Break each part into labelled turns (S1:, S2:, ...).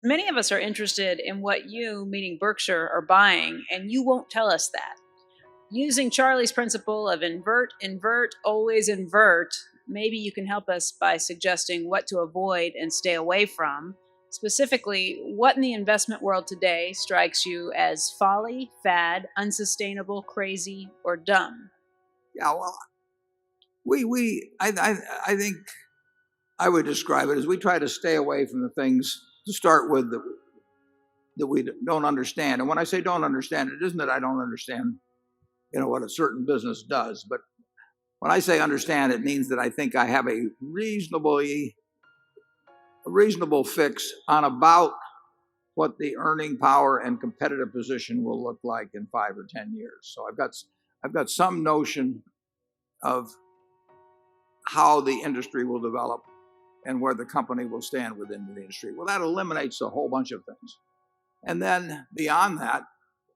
S1: Many of us are interested in what you, meaning Berkshire, are buying, and you won't tell us that. Using Charlie's principle of invert, invert, always invert, maybe you can help us by suggesting what to avoid and stay away from. Specifically, what in the investment world today strikes you as folly, fad, unsustainable, crazy, or dumb?
S2: Yeah, well, I think I would describe it as we try to stay away from the things to start with that we don't understand. And when I say don't understand, it isn't that I don't understand, what a certain business does, but when I say understand, it means that I think I have a reasonable fix on about what the earning power and competitive position will look like in 5 or 10 years. So I've got some notion of how the industry will develop and where the company will stand within the industry. Well, that eliminates a whole bunch of things. And then beyond that,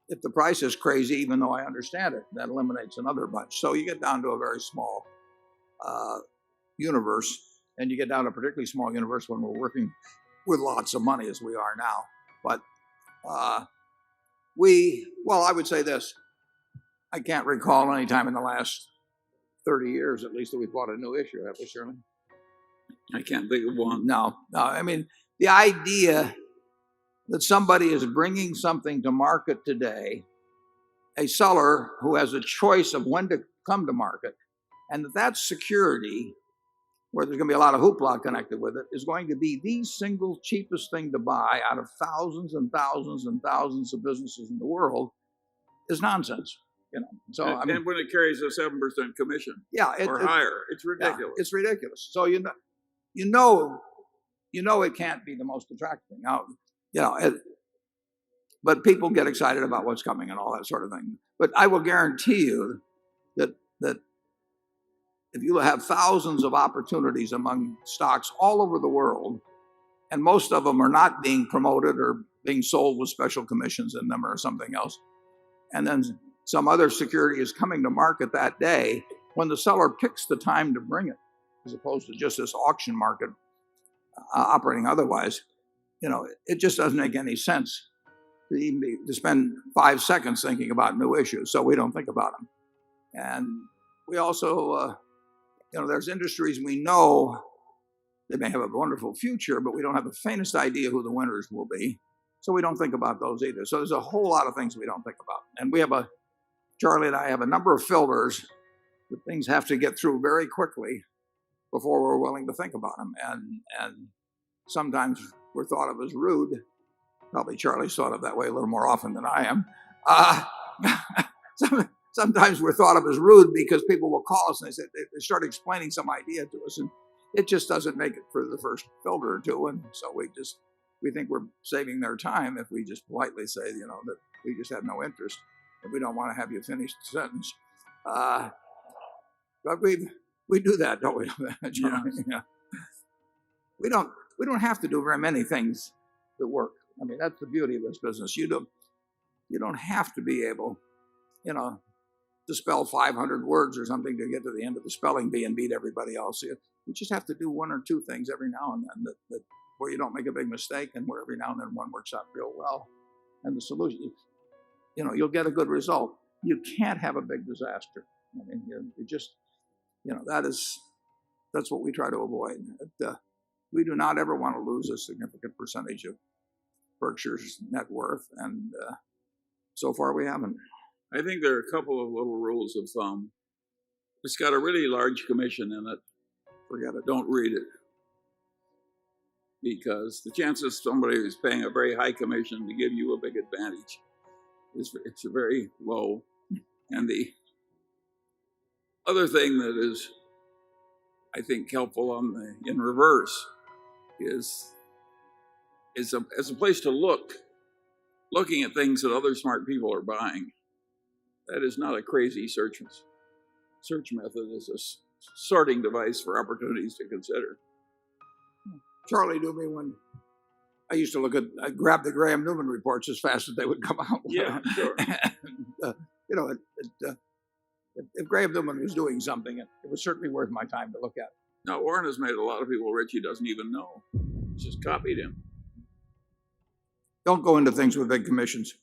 S2: if the price is crazy, even though I understand it, that eliminates another bunch. So you get down to a very small universe, and you get down to a particularly small universe when we're working with lots of money as we are now. But I would say this. I can't recall any time in the last 30 years, at least, that we bought a new issue, have we, Shirley?
S3: I can't think of one.
S2: No. I mean, the idea that somebody is bringing something to market today, a seller who has a choice of when to come to market, and that security, where there's going to be a lot of hoopla connected with it, is going to be the single cheapest thing to buy out of thousands and thousands and thousands of businesses in the world, is nonsense. So
S3: and when it carries a 7% commission, or higher, it's ridiculous.
S2: Yeah, it's ridiculous. So you know it can't be the most attractive thing. Now, but people get excited about what's coming and all that sort of thing. But I will guarantee you that if you have thousands of opportunities among stocks all over the world, and most of them are not being promoted or being sold with special commissions in them or something else, and then some other security is coming to market that day, when the seller picks the time to bring it, as opposed to just this auction market operating otherwise, it just doesn't make any sense to spend 5 seconds thinking about new issues. So we don't think about them. And we also, there's industries we know they may have a wonderful future, but we don't have the faintest idea who the winners will be. So we don't think about those either. So there's a whole lot of things we don't think about. And Charlie and I have a number of filters that things have to get through very quickly before we're willing to think about them. And sometimes we're thought of as rude. Probably Charlie's thought of that way a little more often than I am. Sometimes we're thought of as rude because people will call us and they start explaining some idea to us, and it just doesn't make it for the first filter or two. And so we think we're saving their time if we just politely say, that we just have no interest. We don't want to have you finish the sentence. But we do that, don't we? Yeah. We don't have to do very many things that work. I mean, that's the beauty of this business. You don't have to be able, to spell 500 words or something to get to the end of the spelling bee and beat everybody else. You just have to do one or two things every now and then that where you don't make a big mistake, and where every now and then one works out real well. And the solution, you'll get a good result. You can't have a big disaster. I mean, you just, that's what we try to avoid. We do not ever want to lose a significant percentage of Berkshire's net worth, and so far we haven't.
S3: I think there are a couple of little rules of thumb. It's got a really large commission in it. Forget it. Don't read it. Because the chances somebody who's paying a very high commission to give you a big advantage is very low. And the other thing that is, I think, helpful in reverse is as a place to looking at things that other smart people are buying. That is not a crazy search method. It's a sorting device for opportunities to consider.
S2: Charlie knew me when I used to I'd grab the Graham Newman reports as fast as they would come out.
S3: Yeah, sure.
S2: And, if Graham Newman was doing something, it was certainly worth my time to look at.
S3: Now, Warren has made a lot of people rich he doesn't even know. He's just copied him.
S2: Don't go into things with big commissions.